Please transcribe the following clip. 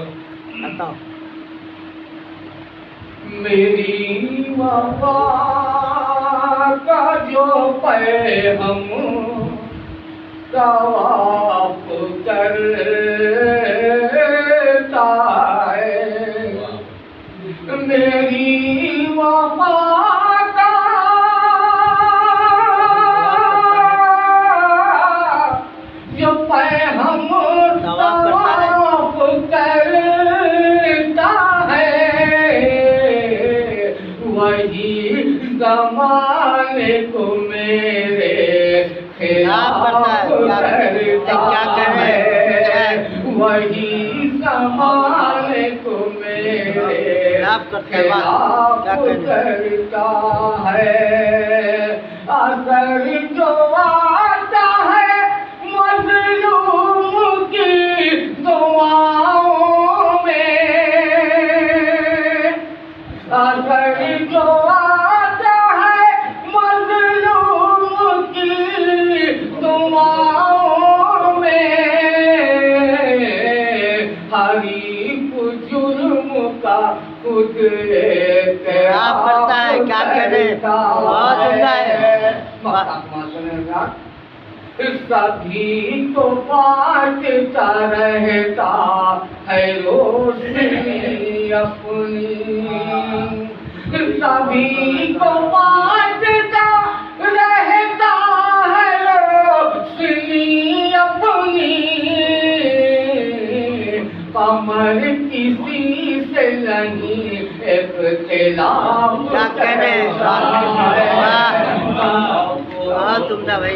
बताओ। मेरी वफा का जो पैगम तवाफ करता है, मेरी वफा का जो पैगम तवाफ करता है, वही ज़माने को मेरे खिलाफ करता है, वही ज़माने को मेरे खिलाफ करता है। असर जो आता है मज़लूम की दुआओं में, असर जो आता है मज़लूम की दुआओं में, हरीफ जुर्म का खुद पड़ता है, क्या करें, बहुत होता है। सभी को बांटता रहता है रोशनी अपनी, सभी को बांटता रहता है रोशनी अपनी, कमर किसी से नहीं इख्तिलाफ क्या करें, करता है। बहुत उम्दा भाई।